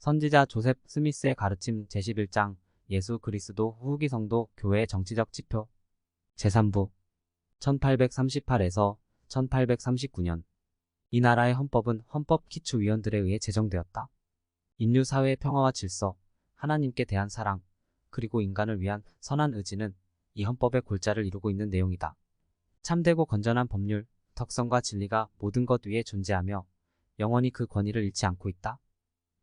선지자 조셉 스미스의 가르침 제11장 예수 그리스도 후기 성도 교회의 정치적 지표 제3부 1838에서 1839년 이 나라의 헌법은 헌법 기초위원들에 의해 제정되었다. 인류 사회의 평화와 질서, 하나님께 대한 사랑, 그리고 인간을 위한 선한 의지는 이 헌법의 골자를 이루고 있는 내용이다. 참되고 건전한 법률, 덕성과 진리가 모든 것 위에 존재하며 영원히 그 권위를 잃지 않고 있다.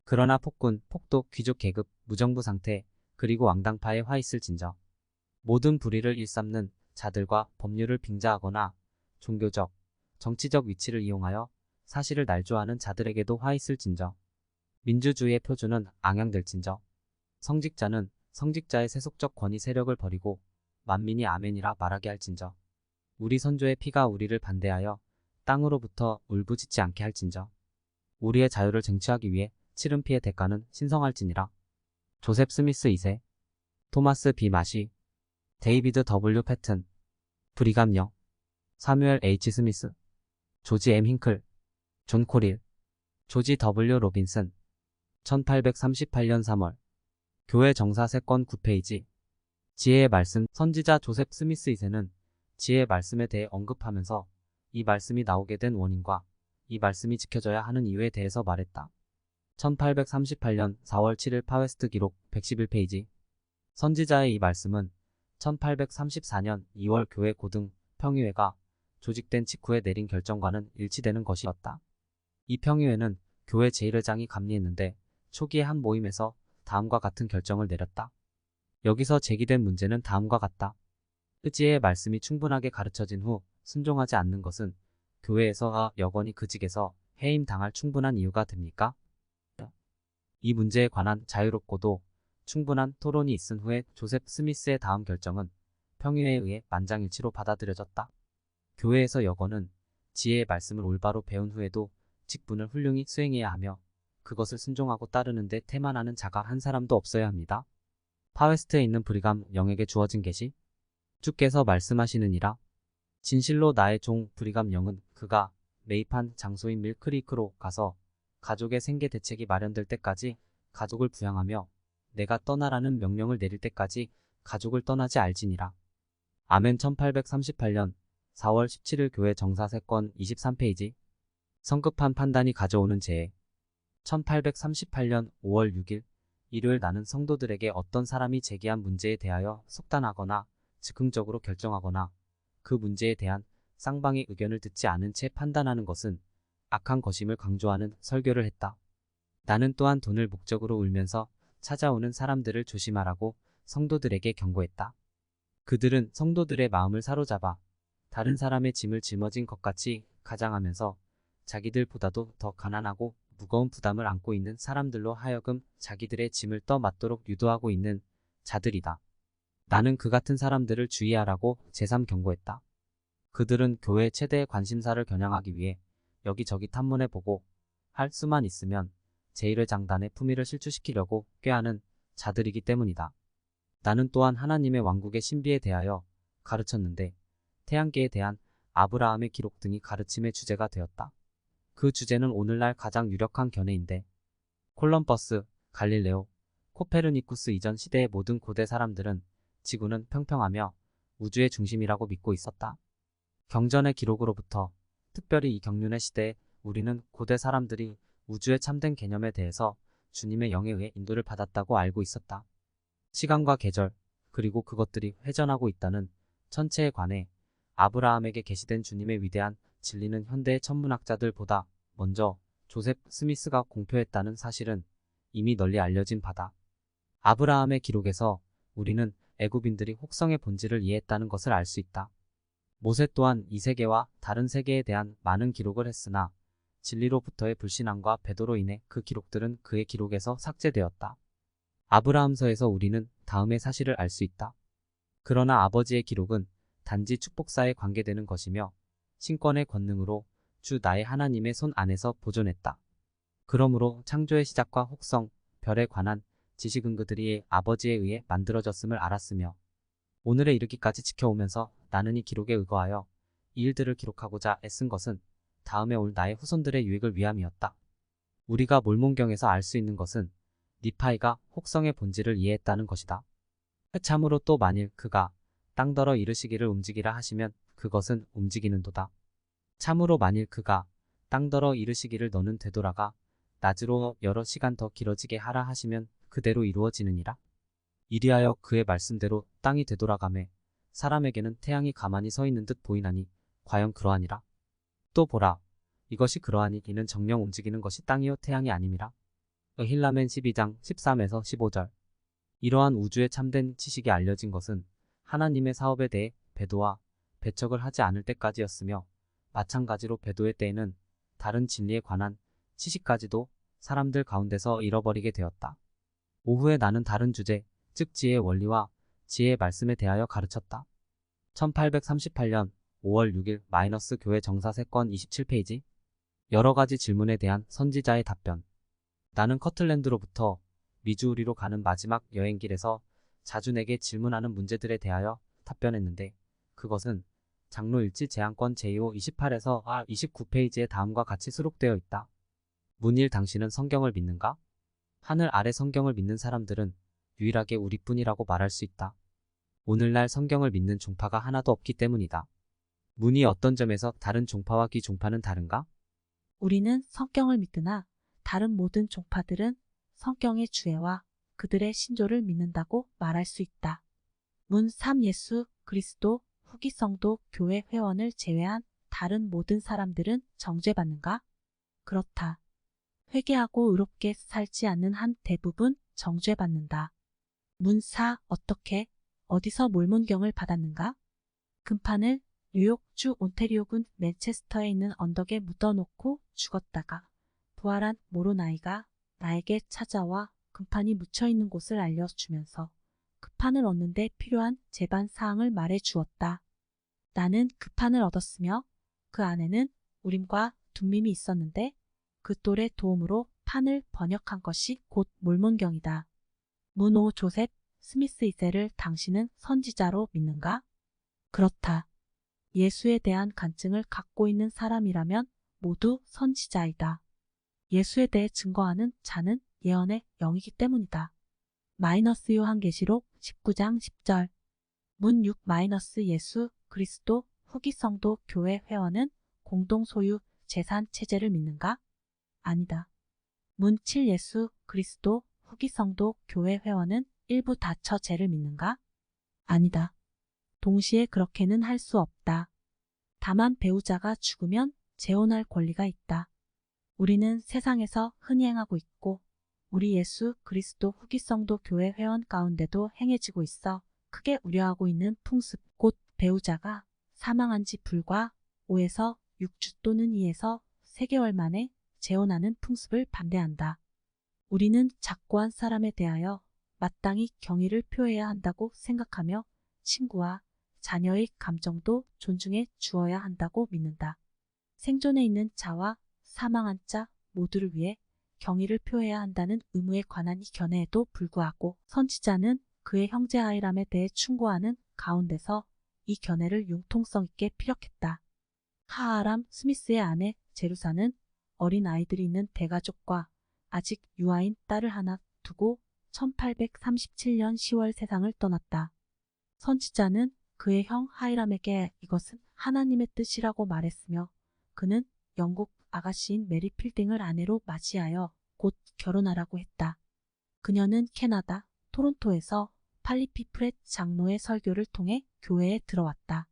그러나 폭군, 폭독, 귀족 계급, 무정부 상태, 그리고 왕당파에 화 있을진저 모든 불의를 일삼는 자들과 법률을 빙자하거나 종교적, 정치적 위치를 이용하여 사실을 날조하는 자들에게도 화 있을진저 민주주의의 표준은 앙양될진저 성직자는 성직자의 세속적 권위 세력을 버리고 만민이 아멘이라 말하게 할진저 우리 선조의 피가 우리를 반대하여 땅으로부터 울부짖지 않게 할진저 우리의 자유를 쟁취하기 위해 치른 피의 대가는 신성할지니라. 조셉 스미스 2세, 토마스 B. 마시, 데이비드 W. 패튼, 브리감 영, 사뮤엘 H. 스미스, 조지 M. 힌클, 존 코릴, 조지 W. 로빈슨, 1838년 3월, 교회 정사 3권 9페이지, 지혜의 말씀. 선지자 조셉 스미스 2세는 지혜의 말씀에 대해 언급하면서 이 말씀이 나오게 된 원인과 이 말씀이 지켜져야 하는 이유에 대해서 말했다. 1838년 4월 7일 파웨스트 기록 111페이지. 선지자의 이 말씀은 1834년 2월 교회 고등 평의회가 조직된 직후에 내린 결정과는 일치되는 것이었다. 이 평의회는 교회 제1회장이 감리했는데 초기의 한 모임에서 다음과 같은 결정을 내렸다. 여기서 제기된 문제는 다음과 같다. 의지의 말씀이 충분하게 가르쳐진 후 순종하지 않는 것은 교회에서 여건이 그 직에서 해임당할 충분한 이유가 됩니까? 이 문제에 관한 자유롭고도 충분한 토론이 있은 후에 조셉 스미스의 다음 결정은 평의회에 의해 만장일치로 받아들여졌다. 교회에서 여건은 지혜의 말씀을 올바로 배운 후에도 직분을 훌륭히 수행해야 하며 그것을 순종하고 따르는데 태만하는 자가 한 사람도 없어야 합니다. 파웨스트에 있는 브리감 영에게 주어진 계시 주께서 말씀하시느니라. 진실로 나의 종 브리감 영은 그가 매입한 장소인 밀크리크로 가서 가족의 생계 대책이 마련될 때까지 가족을 부양하며 내가 떠나라는 명령을 내릴 때까지 가족을 떠나지 알지니라. 아멘. 1838년 4월 17일 교회 정사 3권 23페이지. 성급한 판단이 가져오는 재해. 1838년 5월 6일 일요일 나는 성도들에게 어떤 사람이 제기한 문제에 대하여 속단하거나 즉흥적으로 결정하거나 그 문제에 대한 쌍방의 의견을 듣지 않은 채 판단하는 것은 악한 것임을 강조하는 설교를 했다. 나는 또한 돈을 목적으로 울면서 찾아오는 사람들을 조심하라고 성도들에게 경고했다. 그들은 성도들의 마음을 사로잡아 다른 사람의 짐을 짊어진 것 같이 가장하면서 자기들보다도 더 가난하고 무거운 부담을 안고 있는 사람들로 하여금 자기들의 짐을 떠맡도록 유도하고 있는 자들이다. 나는 그 같은 사람들을 주의하라고 제3 경고했다. 그들은 교회의 최대의 관심사를 겨냥하기 위해 여기저기 탐문해보고 할 수만 있으면 제1회장단의 품위를 실추시키려고 꾀하는 자들이기 때문이다. 나는 또한 하나님의 왕국의 신비에 대하여 가르쳤는데 태양계에 대한 아브라함의 기록 등이 가르침의 주제가 되었다. 그 주제는 오늘날 가장 유력한 견해인데 콜럼버스, 갈릴레오, 코페르니쿠스 이전 시대의 모든 고대 사람들은 지구는 평평하며 우주의 중심이라고 믿고 있었다. 경전의 기록으로부터 특별히 이 경륜의 시대에 우리는 고대 사람들이 우주의 참된 개념에 대해서 주님의 영에 의해 인도를 받았다고 알고 있었다. 시간과 계절, 그리고 그것들이 회전하고 있다는 천체에 관해 아브라함에게 계시된 주님의 위대한 진리는 현대의 천문학자들보다 먼저 조셉 스미스가 공표했다는 사실은 이미 널리 알려진 바다. 아브라함의 기록에서 우리는 애굽인들이 혹성의 본질을 이해했다는 것을 알 수 있다. 모세 또한 이 세계와 다른 세계에 대한 많은 기록을 했으나 진리로부터의 불신앙과 배도로 인해 그 기록들은 그의 기록에서 삭제되었다. 아브라함서에서 우리는 다음의 사실을 알 수 있다. 그러나 아버지의 기록은 단지 축복사에 관계되는 것이며 신권의 권능으로 주 나의 하나님의 손 안에서 보존했다. 그러므로 창조의 시작과 혹성, 별에 관한 지식은 그들이 아버지에 의해 만들어졌음을 알았으며 오늘에 이르기까지 지켜오면서 나는 이 기록에 의거하여 이 일들을 기록하고자 애쓴 것은 다음에 올 나의 후손들의 유익을 위함이었다. 우리가 몰몬경에서 알 수 있는 것은 니파이가 혹성의 본질을 이해했다는 것이다. 참으로 또 만일 그가 땅더러 이르시기를 움직이라 하시면 그것은 움직이는도다. 참으로 만일 그가 땅더러 이르시기를 너는 되돌아가 낮으로 여러 시간 더 길어지게 하라 하시면 그대로 이루어지느니라. 이리하여 그의 말씀대로 땅이 되돌아가매 사람에게는 태양이 가만히 서 있는 듯 보이나니 과연 그러하니라. 또 보라, 이것이 그러하니 이는 정령 움직이는 것이 땅이요 태양이 아님이라. 힐라멘 12장 13에서 15절. 이러한 우주의 참된 지식이 알려진 것은 하나님의 사업에 대해 배도와 배척을 하지 않을 때까지였으며, 마찬가지로 배도의 때에는 다른 진리에 관한 지식까지도 사람들 가운데서 잃어버리게 되었다. 오후에 나는 다른 주제, 즉 지혜의 원리와 지혜의 말씀에 대하여 가르쳤다. 1838년 5월 6일 교회 정사세권 27페이지. 여러 가지 질문에 대한 선지자의 답변. 나는 커틀랜드로부터 미주우리로 가는 마지막 여행길에서 자주 내게 질문하는 문제들에 대하여 답변했는데, 그것은 장로일지 제안권 제2호 28에서 29페이지에 다음과 같이 수록되어 있다. 문일, 당신은 성경을 믿는가? 하늘 아래 성경을 믿는 사람들은 유일하게 우리뿐이라고 말할 수 있다. 오늘날 성경을 믿는 종파가 하나도 없기 때문이다. 문이 어떤 점에서 다른 종파와 귀종파는 다른가? 우리는 성경을 믿으나 다른 모든 종파들은 성경의 주해와 그들의 신조를 믿는다고 말할 수 있다. 문 3. 예수 그리스도 후기 성도 교회 회원을 제외한 다른 모든 사람들은 정죄받는가? 그렇다. 회개하고 의롭게 살지 않는 한 대부분 정죄받는다. 문 4. 어떻게, 어디서 몰몬경을 받았는가? 금판을 뉴욕주 온태리오군 맨체스터에 있는 언덕에 묻어놓고 죽었다가 부활한 모로나이가 나에게 찾아와 금판이 묻혀있는 곳을 알려주면서 금판을 얻는데 필요한 제반 사항을 말해 주었다. 나는 금판을 얻었으며 그 안에는 우림과 둠밈이 있었는데 그 똘의 도움으로 판을 번역한 것이 곧 몰몬경이다. 문 5. 조셉 스미스 2세를 당신은 선지자로 믿는가? 그렇다. 예수에 대한 간증을 갖고 있는 사람이라면 모두 선지자이다. 예수에 대해 증거하는 자는 예언의 영이기 때문이다. 요한계시록 19장 10절. 문 6. 예수 그리스도 후기 성도 교회 회원은 공동 소유 재산 체제를 믿는가? 아니다. 문 7. 예수 그리스도 후기 성도 교회 회원은 일부 다처제를 믿는가? 아니다. 동시에 그렇게는 할 수 없다. 다만 배우자가 죽으면 재혼할 권리가 있다. 우리는 세상에서 흔히 행하고 있고 우리 예수 그리스도 후기 성도 교회 회원 가운데도 행해지고 있어 크게 우려하고 있는 풍습, 곧 배우자가 사망한 지 불과 5에서 6주 또는 2에서 3개월 만에 재혼하는 풍습을 반대한다. 우리는 작고한 사람에 대하여 마땅히 경의를 표해야 한다고 생각하며 친구와 자녀의 감정도 존중해 주어야 한다고 믿는다. 생존해 있는 자와 사망한 자 모두를 위해 경의를 표해야 한다는 의무에 관한 이 견해에도 불구하고 선지자는 그의 형제 아이람에 대해 충고하는 가운데서 이 견해를 융통성 있게 피력했다. 하아람 스미스의 아내 제루사는 어린 아이들이 있는 대가족과 아직 유아인 딸을 하나 두고 1837년 10월 세상을 떠났다. 선지자는 그의 형 하이람에게 이것은 하나님의 뜻이라고 말했으며 그는 영국 아가씨인 메리 필딩을 아내로 맞이하여 곧 결혼하라고 했다. 그녀는 캐나다 토론토에서 팔리피 프렛 장로의 설교를 통해 교회에 들어왔다.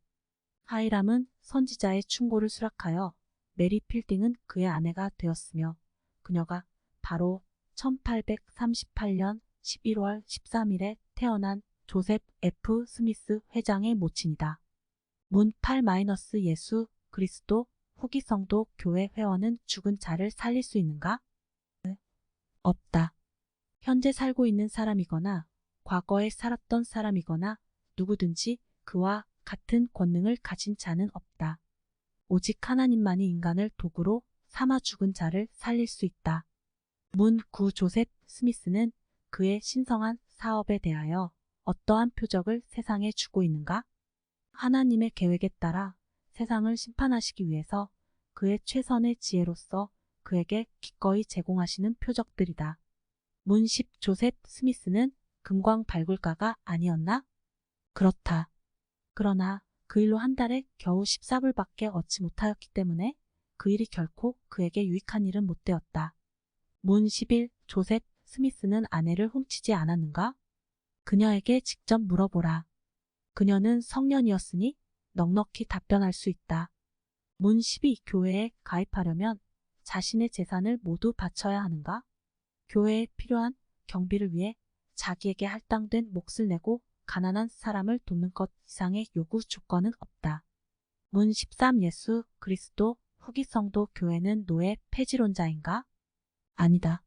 하이람은 선지자의 충고를 수락하여 메리 필딩은 그의 아내가 되었으며 그녀가 바로 1838년 11월 13일에 태어난 조셉 F. 스미스 회장의 모친이다. 문 8. 예수 그리스도 후기 성도 교회 회원은 죽은 자를 살릴 수 있는가? 없다. 현재 살고 있는 사람이거나 과거에 살았던 사람이거나 누구든지 그와 같은 권능을 가진 자는 없다. 오직 하나님만이 인간을 도구로 삼아 죽은 자를 살릴 수 있다. 문 9. 조셉 스미스는 그의 신성한 사업에 대하여 어떠한 표적을 세상에 주고 있는가? 하나님의 계획에 따라 세상을 심판하시기 위해서 그의 최선의 지혜로서 그에게 기꺼이 제공하시는 표적들이다. 문10 조셉 스미스는 금광 발굴가가 아니었나? 그렇다. 그러나 그 일로 한 달에 겨우 14불밖에 얻지 못하였기 때문에 그 일이 결코 그에게 유익한 일은 못 되었다. 문11 조셉 스미스는 아내를 훔치지 않았는가? 그녀에게 직접 물어보라. 그녀는 성년이었으니 넉넉히 답변할 수 있다. 문12 교회에 가입하려면 자신의 재산을 모두 바쳐야 하는가? 교회에 필요한 경비를 위해 자기에게 할당된 몫을 내고 가난한 사람을 돕는 것 이상의 요구 조건은 없다. 문13 예수 그리스도 후기 성도 교회는 노예 폐지론자인가? 아니다.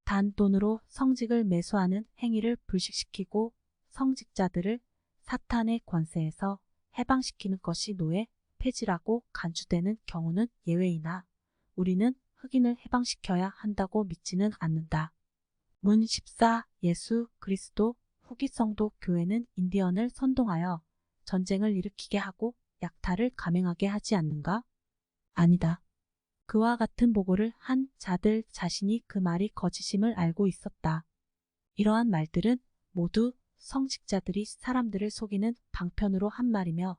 단 돈으로 성직을 매수하는 행위를 불식시키고 성직자들을 사탄의 권세에서 해방시키는 것이 노예 폐지라고 간주되는 경우는 예외이나 우리는 흑인을 해방시켜야 한다고 믿지는 않는다. 문14 예수 그리스도 후기 성도 교회는 인디언을 선동하여 전쟁을 일으키게 하고 약탈을 감행하게 하지 않는가? 아니다. 그와 같은 보고를 한 자들 자신이 그 말이 거짓임을 알고 있었다. 이러한 말들은 모두 성직자들이 사람들을 속이는 방편으로 한 말이며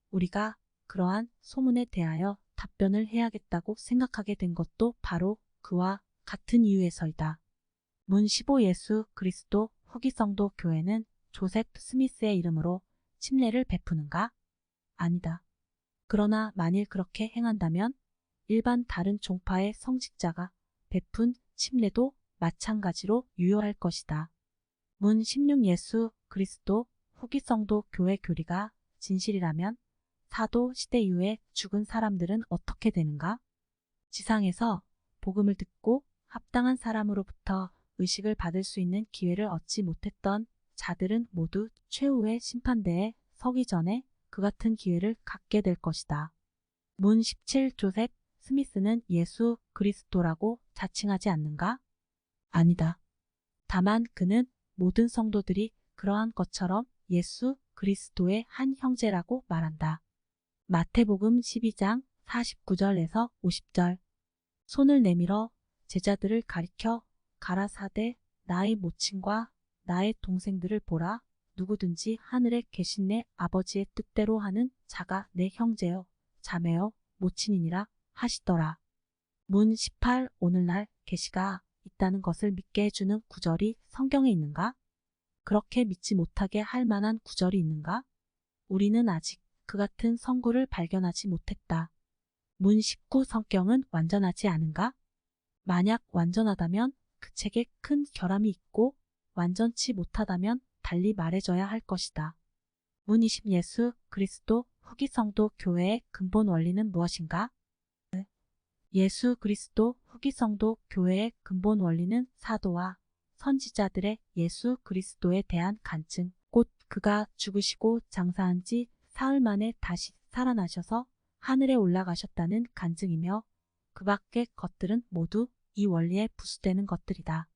우리가 그러한 소문에 대하여 답변을 해야겠다고 생각하게 된 것도 바로 그와 같은 이유에서이다. 문15 예수 그리스도 후기 성도 교회는 조셉 스미스의 이름으로 침례를 베푸는가? 아니다. 그러나 만일 그렇게 행한다면 일반 다른 종파의 성직자가 베푼 침례도 마찬가지로 유효할 것이다. 문16 예수 그리스도 후기 성도 교회 교리가 진실이라면 사도 시대 이후에 죽은 사람들은 어떻게 되는가? 지상에서 복음을 듣고 합당한 사람으로부터 의식을 받을 수 있는 기회를 얻지 못했던 자들은 모두 최후의 심판대에 서기 전에 그 같은 기회를 갖게 될 것이다. 문17 조셉 스미스는 예수 그리스도라고 자칭하지 않는가? 아니다. 다만 그는 모든 성도들이 그러한 것처럼 예수 그리스도의 한 형제라고 말한다. 마태복음 12장 49절에서 50절 손을 내밀어 제자들을 가리켜 가라사대 나의 모친과 나의 동생들을 보라. 누구든지 하늘에 계신 내 아버지의 뜻대로 하는 자가 내 형제요 자매요 모친이니라 하시더라. 문18 오늘날 계시가 있다는 것을 믿게 해주는 구절이 성경에 있는가? 그렇게 믿지 못하게 할 만한 구절이 있는가? 우리는 아직 그 같은 성구를 발견하지 못했다. 문19 성경은 완전하지 않은가? 만약 완전하다면 그 책에 큰 결함이 있고 완전치 못하다면 달리 말해줘야 할 것이다. 문20 예수 그리스도 후기 성도 교회의 근본 원리는 무엇인가? 예수 그리스도 후기 성도 교회의 근본 원리는 사도와 선지자들의 예수 그리스도에 대한 간증, 곧 그가 죽으시고 장사한 지 사흘 만에 다시 살아나셔서 하늘에 올라가셨다는 간증이며 그 밖의 것들은 모두 이 원리에 부수되는 것들이다.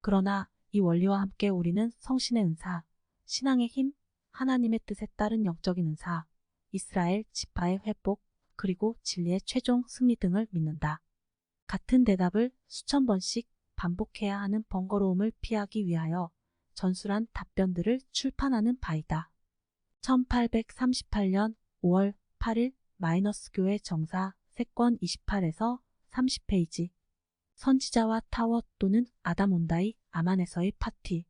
그러나 이 원리와 함께 우리는 성신의 은사, 신앙의 힘, 하나님의 뜻에 따른 영적인 은사, 이스라엘 지파의 회복, 그리고 진리의 최종 승리 등을 믿는다. 같은 대답을 수천 번씩 반복해야 하는 번거로움을 피하기 위하여 전술한 답변들을 출판하는 바이다. 1838년 5월 8일 마이너스 교회 정사 세권 28에서 30페이지 선지자와 타워 또는 아담 온다이 아만에서의 파티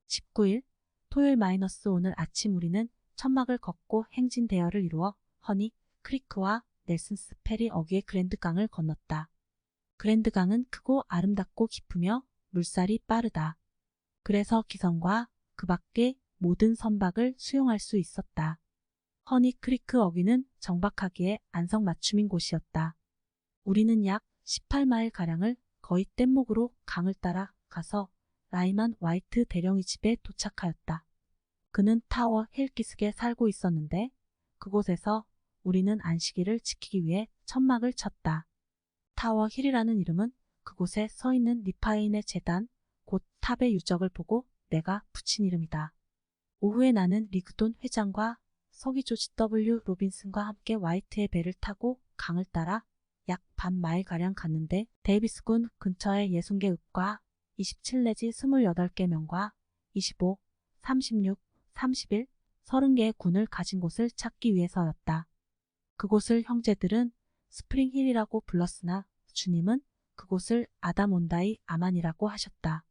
19일 토요일 마이너스 오늘 아침 우리는 천막을 걷고 행진 대여를 이루어 허니 크리크와 넬슨스 페리 어귀의 그랜드 강을 건넜다. 그랜드 강은 크고 아름답고 깊으며 물살이 빠르다. 그래서 기선과 그 밖의 모든 선박을 수용할 수 있었다. 허니 크리크 어귀는 정박하기에 안성맞춤인 곳이었다. 우리는 약 18마일가량을 거의 뗏목으로 강을 따라 가서 라이만 와이트 대령의 집에 도착하였다. 그는 타워 힐기슭에 살고 있었는데 그곳에서 우리는 안식일을 지키기 위해 천막을 쳤다. 타워 힐이라는 이름은 그곳에 서 있는 리파인의 재단, 곧 탑의 유적을 보고 내가 붙인 이름이다. 오후에 나는 리그돈 회장과 서기 조지 W. 로빈슨과 함께 와이트의 배를 타고 강을 따라 약 반 마일가량 갔는데 데이비스군 근처의 예순개 읍과 27 내지 28개 명과 25, 36, 31, 30개의 군을 가진 곳을 찾기 위해서였다. 그곳을 형제들은 스프링힐이라고 불렀으나 주님은 그곳을 아담온다이 아만이라고 하셨다.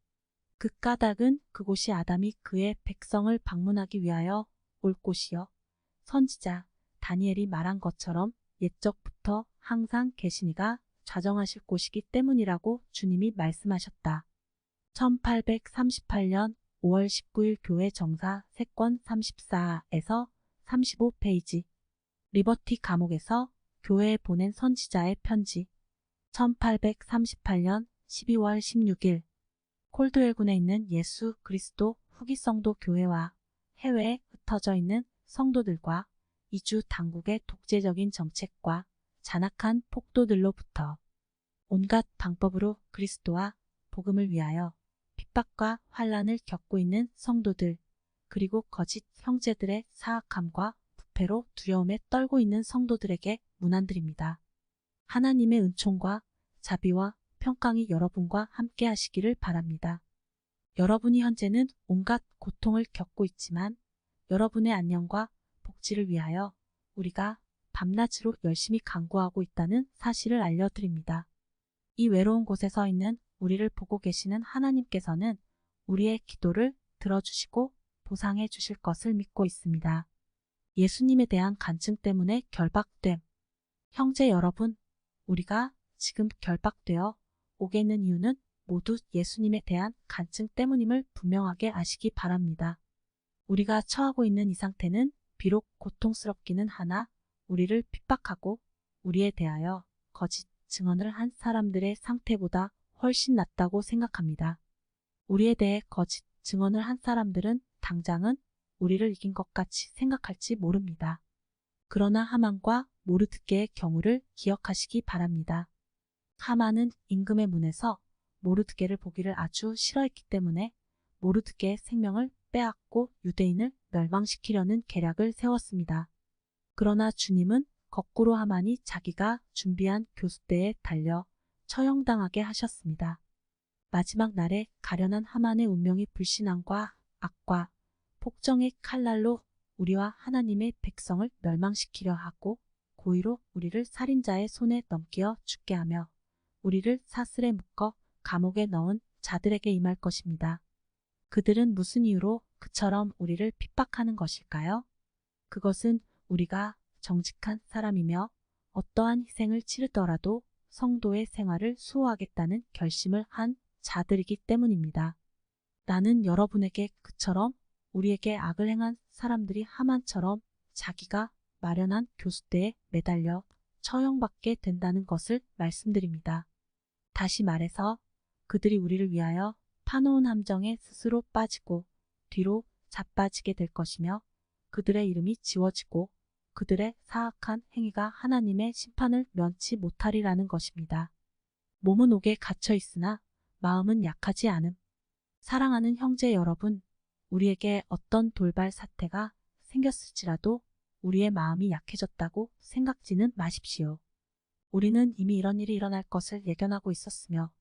그 까닭은 그곳이 아담이 그의 백성을 방문하기 위하여 올 곳이요. 선지자 다니엘이 말한 것처럼 옛적부터 항상 계시니가 좌정하실 곳이기 때문이라고 주님이 말씀하셨다. 1838년 5월 19일 교회 정사 3권 34에서 35페이지 리버티 감옥에서 교회에 보낸 선지자의 편지 1838년 12월 16일 콜드웰군에 있는 예수 그리스도 후기 성도 교회와 해외에 흩어져 있는 성도들과 이주 당국의 독재적인 정책과 잔악한 폭도들로부터 온갖 방법으로 그리스도와 복음을 위하여 핍박과 환란을 겪고 있는 성도들 그리고 거짓 형제들의 사악함과 부패로 두려움에 떨고 있는 성도들에게 문안드립니다. 하나님의 은총과 자비와 평강이 여러분과 함께 하시기를 바랍니다. 여러분이 현재는 온갖 고통을 겪고 있지만 여러분의 안녕과 복지를 위하여 우리가 밤낮으로 열심히 간구하고 있다는 사실을 알려드립니다. 이 외로운 곳에 서 있는 우리를 보고 계시는 하나님께서는 우리의 기도를 들어주시고 보상해 주실 것을 믿고 있습니다. 예수님에 대한 간증 때문에 결박됨. 형제 여러분, 우리가 지금 결박되어 오게 있는 이유는 모두 예수님에 대한 간증 때문임을 분명하게 아시기 바랍니다. 우리가 처하고 있는 이 상태는 비록 고통스럽기는 하나 우리를 핍박하고 우리에 대하여 거짓 증언을 한 사람들의 상태보다 훨씬 낫다고 생각합니다. 우리에 대해 거짓 증언을 한 사람들은 당장은 우리를 이긴 것 같이 생각할지 모릅니다. 그러나 하만과 모르드게의 경우를 기억하시기 바랍니다. 하만은 임금의 문에서 모르드게를 보기를 아주 싫어했기 때문에 모르드게의 생명을 빼앗고 유대인을 멸망시키려는 계략을 세웠습니다. 그러나 주님은 거꾸로 하만이 자기가 준비한 교수대에 달려 처형당하게 하셨습니다. 마지막 날에 가련한 하만의 운명이 불신앙과 악과 폭정의 칼날로 우리와 하나님의 백성을 멸망시키려 하고 고의로 우리를 살인자의 손에 넘겨 죽게 하며 우리를 사슬에 묶어 감옥에 넣은 자들에게 임할 것입니다. 그들은 무슨 이유로 그처럼 우리를 핍박하는 것일까요? 그것은 우리가 정직한 사람이며 어떠한 희생을 치르더라도 성도의 생활을 수호하겠다는 결심을 한 자들이기 때문입니다. 나는 여러분에게 그처럼 우리에게 악을 행한 사람들이 하만처럼 자기가 마련한 교수대에 매달려 처형받게 된다는 것을 말씀드립니다. 다시 말해서 그들이 우리를 위하여 파놓은 함정에 스스로 빠지고 뒤로 자빠지게 될 것이며 그들의 이름이 지워지고 그들의 사악한 행위가 하나님의 심판을 면치 못하리라는 것입니다. 몸은 옥에 갇혀 있으나 마음은 약하지 않음. 사랑하는 형제 여러분, 우리에게 어떤 돌발 사태가 생겼을지라도 우리의 마음이 약해졌다고 생각지는 마십시오. 우리는 이미 이런 일이 일어날 것을 예견하고 있었으며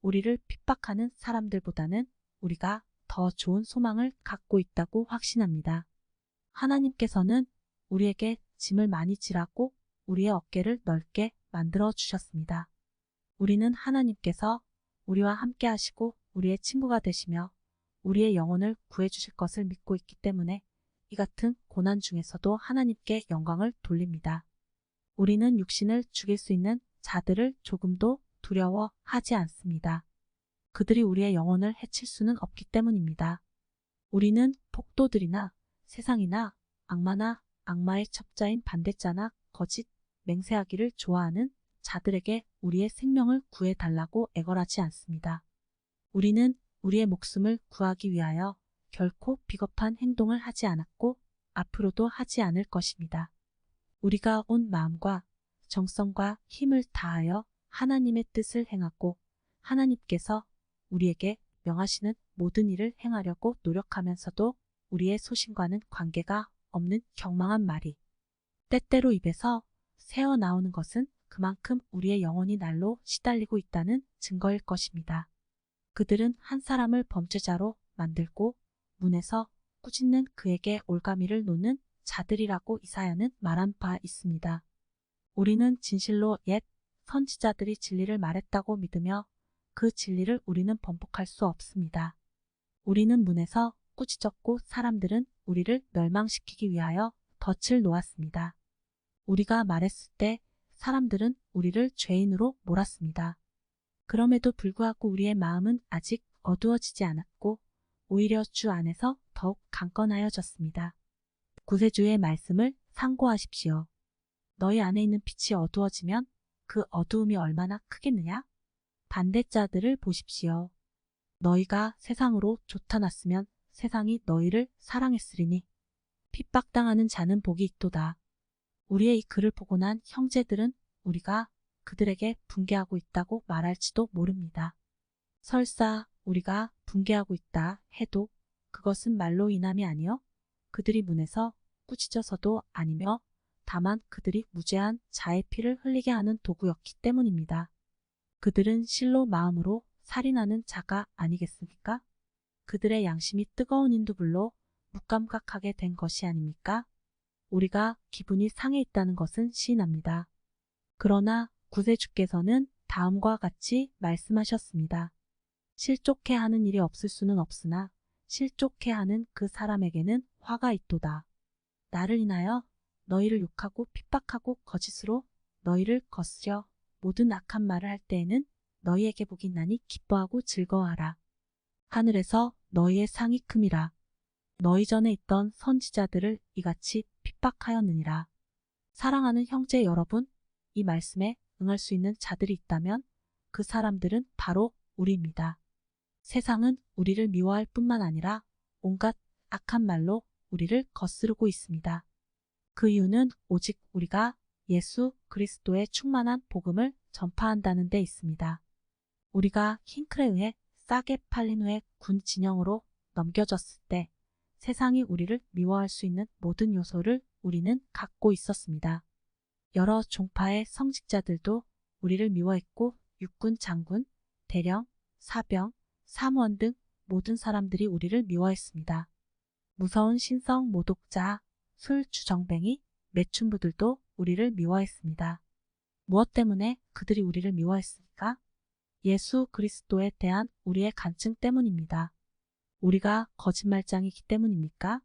우리를 핍박하는 사람들보다는 우리가 더 좋은 소망을 갖고 있다고 확신합니다. 하나님께서는 우리에게 짐을 많이 지라고 우리의 어깨를 넓게 만들어 주셨습니다. 우리는 하나님께서 우리와 함께 하시고 우리의 친구가 되시며 우리의 영혼을 구해 주실 것을 믿고 있기 때문에 이 같은 고난 중에서도 하나님께 영광을 돌립니다. 우리는 육신을 죽일 수 있는 자들을 조금도 두려워하지 않습니다. 그들이 우리의 영혼을 해칠 수는 없기 때문입니다. 우리는 폭도들이나 세상이나 악마나 악마의 첩자인 반대자나 거짓, 맹세하기를 좋아하는 자들에게 우리의 생명을 구해달라고 애걸하지 않습니다. 우리는 우리의 목숨을 구하기 위하여 결코 비겁한 행동을 하지 않았고 앞으로도 하지 않을 것입니다. 우리가 온 마음과 정성과 힘을 다하여 하나님의 뜻을 행하고 하나님께서 우리에게 명하시는 모든 일을 행하려고 노력하면서도 우리의 소신과는 관계가 없는 경망한 말이 때때로 입에서 새어 나오는 것은 그만큼 우리의 영혼이 날로 시달리고 있다는 증거일 것입니다. 그들은 한 사람을 범죄자로 만들고 문에서 꾸짖는 그에게 올가미를 놓는 자들이라고 이사야는 말한 바 있습니다. 우리는 진실로 옛 선지자들이 진리를 말했다고 믿으며 그 진리를 우리는 번복할 수 없습니다. 우리는 문에서 꾸짖었고 사람들은 우리를 멸망시키기 위하여 덫을 놓았습니다. 우리가 말했을 때 사람들은 우리를 죄인으로 몰았습니다. 그럼에도 불구하고 우리의 마음은 아직 어두워지지 않았고 오히려 주 안에서 더욱 강건하여졌습니다. 구세주의 말씀을 상고하십시오. 너희 안에 있는 빛이 어두워지면 그 어두움이 얼마나 크겠느냐? 반대자들을 보십시오. 너희가 세상으로 쫓아났으면 세상이 너희를 사랑했으리니 핍박당하는 자는 복이 있도다. 우리의 이 글을 보고 난 형제들은 우리가 그들에게 붕괴하고 있다고 말할지도 모릅니다. 설사 우리가 붕괴하고 있다 해도 그것은 말로 인함이 아니요 그들이 문에서 꾸짖어서도 아니며 다만 그들이 무죄한 자의 피를 흘리게 하는 도구였기 때문입니다. 그들은 실로 마음으로 살인하는 자가 아니겠습니까? 그들의 양심이 뜨거운 인두불로 무감각하게 된 것이 아닙니까? 우리가 기분이 상해 있다는 것은 시인합니다. 그러나 구세주께서는 다음과 같이 말씀하셨습니다. 실족해 하는 일이 없을 수는 없으나 실족해 하는 그 사람에게는 화가 있도다. 나를 인하여 너희를 욕하고 핍박하고 거짓으로 너희를 거스려 모든 악한 말을 할 때에는 너희에게 복이 나니 기뻐하고 즐거워하라. 하늘에서 너희의 상이 큼이라. 너희 전에 있던 선지자들을 이같이 핍박하였느니라. 사랑하는 형제 여러분, 이 말씀에 응할 수 있는 자들이 있다면 그 사람들은 바로 우리입니다. 세상은 우리를 미워할 뿐만 아니라 온갖 악한 말로 우리를 거스르고 있습니다. 그 이유는 오직 우리가 예수 그리스도의 충만한 복음을 전파한다는 데 있습니다. 우리가 킹클에 의해 싸게 팔린 후에 군 진영으로 넘겨졌을 때 세상이 우리를 미워할 수 있는 모든 요소를 우리는 갖고 있었습니다. 여러 종파의 성직자들도 우리를 미워했고 육군 장군, 대령, 사병, 사무원 등 모든 사람들이 우리를 미워했습니다. 무서운 신성 모독자, 술 주정뱅이, 매춘부들도 우리를 미워했습니다. 무엇 때문에 그들이 우리를 미워했습니까? 예수 그리스도에 대한 우리의 간증 때문입니다. 우리가 거짓말장이기 때문입니까?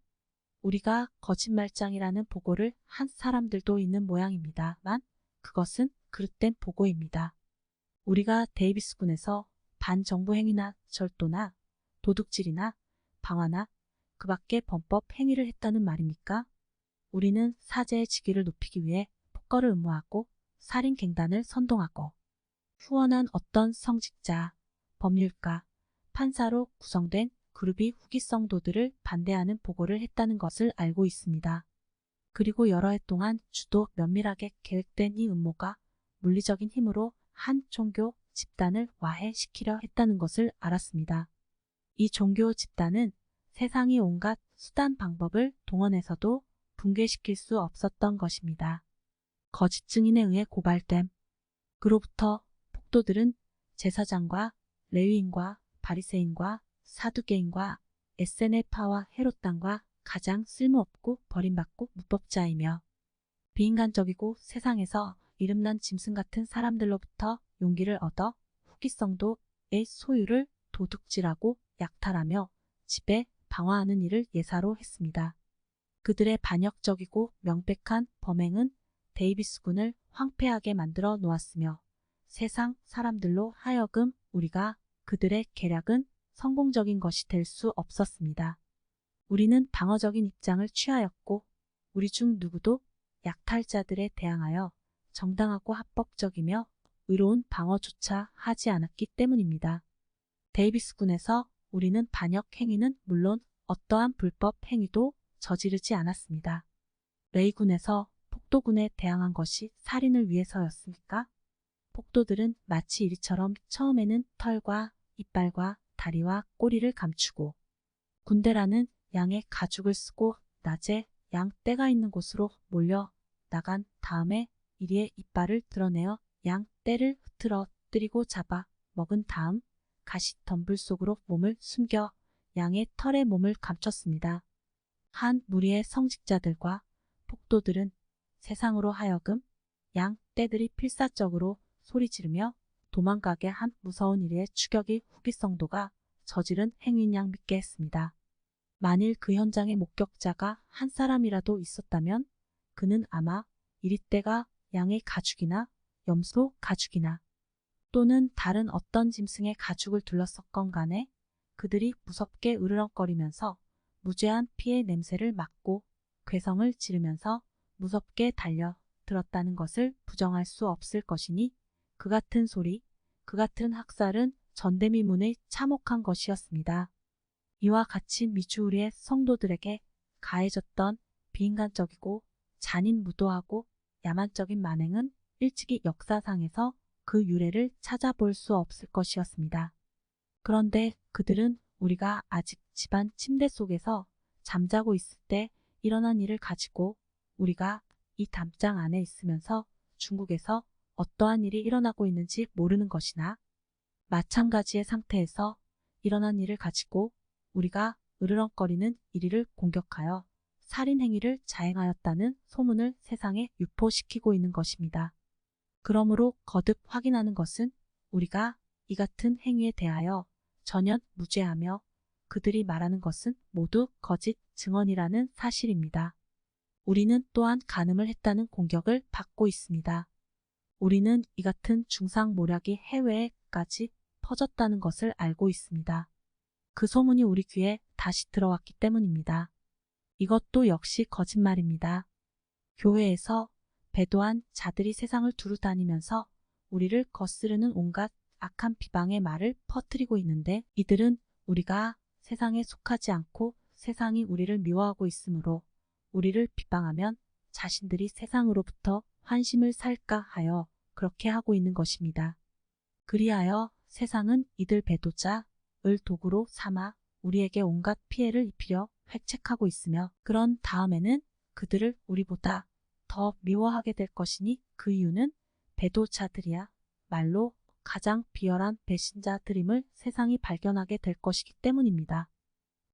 우리가 거짓말장이라는 보고를 한 사람들도 있는 모양입니다만 그것은 그릇된 보고입니다. 우리가 데이비스군에서 반정부 행위나 절도나 도둑질이나 방화나 그 밖의 범법 행위를 했다는 말입니까? 우리는 사제의 직위를 높이기 위해 폭거를 음모하고 살인갱단을 선동하고 후원한 어떤 성직자, 법률가, 판사로 구성된 그룹이 후기성도들을 반대하는 보고를 했다는 것을 알고 있습니다. 그리고 여러 해 동안 주도 면밀하게 계획된 이 음모가 물리적인 힘으로 한 종교 집단을 와해시키려 했다는 것을 알았습니다. 이 종교 집단은 세상이 온갖 수단 방법을 동원해서도 붕괴시킬 수 없었던 것입니다. 거짓 증인에 의해 고발됨. 그로부터 폭도들은 제사장과 레위인과 바리새인과 사두개인과 에세네파와 헤롯당과 가장 쓸모없고 버림받고 무법자이며 비인간적이고 세상에서 이름난 짐승 같은 사람들로부터 용기를 얻어 후기성도의 소유를 도둑질하고 약탈하며 집에 방화하는 일을 예사로 했습니다. 그들의 반역적이고 명백한 범행은 데이비스군을 황폐하게 만들어 놓았으며 세상 사람들로 하여금 우리가 그들의 계략은 성공적인 것이 될 수 없었습니다. 우리는 방어적인 입장을 취하였고 우리 중 누구도 약탈자들에 대항하여 정당하고 합법적이며 의로운 방어조차 하지 않았기 때문입니다. 데이비스군에서 우리는 반역 행위는 물론 어떠한 불법 행위도 저지르지 않았습니다. 레이군에서 폭도군에 대항한 것이 살인을 위해서였습니까? 폭도들은 마치 이리처럼 처음에는 털과 이빨과 다리와 꼬리를 감추고 군대라는 양의 가죽을 쓰고 낮에 양 떼가 있는 곳으로 몰려 나간 다음에 이리의 이빨을 드러내어 양 떼를 흐트러뜨리고 잡아 먹은 다음 가시 덤불 속으로 몸을 숨겨 양의 털에 몸을 감췄습니다. 한 무리의 성직자들과 폭도들은 세상으로 하여금 양 떼들이 필사적으로 소리 지르며 도망가게 한 무서운 일의 추격이 후기 성도가 저지른 행위인 양 믿게 했습니다. 만일 그 현장에 목격자가 한 사람이라도 있었다면 그는 아마 이리떼가 양의 가죽이나 염소 가죽이나 또는 다른 어떤 짐승의 가죽을 둘렀었건 간에 그들이 무섭게 으르렁거리면서 무죄한 피의 냄새를 맡고 괴성을 지르면서 무섭게 달려 들었다는 것을 부정할 수 없을 것이니 그 같은 소리, 그 같은 학살은 전대미문의 참혹한 것이었습니다. 이와 같이 미주우리의 성도들에게 가해졌던 비인간적이고 잔인무도하고 야만적인 만행은 일찍이 역사상에서 그 유래를 찾아볼 수 없을 것이었습니다. 그런데 그들은 우리가 아직 집안 침대 속에서 잠자고 있을 때 일어난 일을 가지고 우리가 이 담장 안에 있으면서 중국에서 어떠한 일이 일어나고 있는지 모르는 것이나 마찬가지의 상태에서 일어난 일을 가지고 우리가 으르렁거리는 이리를 공격하여 살인행위를 자행하였다는 소문을 세상에 유포시키고 있는 것입니다. 그러므로 거듭 확인하는 것은 우리가 이 같은 행위에 대하여 전혀 무죄하며 그들이 말하는 것은 모두 거짓 증언이라는 사실입니다. 우리는 또한 간음을 했다는 공격을 받고 있습니다. 우리는 이 같은 중상모략이 해외에까지 퍼졌다는 것을 알고 있습니다. 그 소문이 우리 귀에 다시 들어왔기 때문입니다. 이것도 역시 거짓말입니다. 교회에서 배도한 자들이 세상을 두루 다니면서 우리를 거스르는 온갖 악한 비방의 말을 퍼뜨리고 있는데 이들은 우리가 세상에 속하지 않고 세상이 우리를 미워하고 있으므로 우리를 비방하면 자신들이 세상으로부터 환심을 살까 하여 그렇게 하고 있는 것입니다. 그리하여 세상은 이들 배도자을 도구로 삼아 우리에게 온갖 피해를 입히려 획책하고 있으며 그런 다음에는 그들을 우리보다 더 미워하게 될 것이니 그 이유는 배도자들이야 말로 가장 비열한 배신자들임을 세상이 발견하게 될 것이기 때문입니다.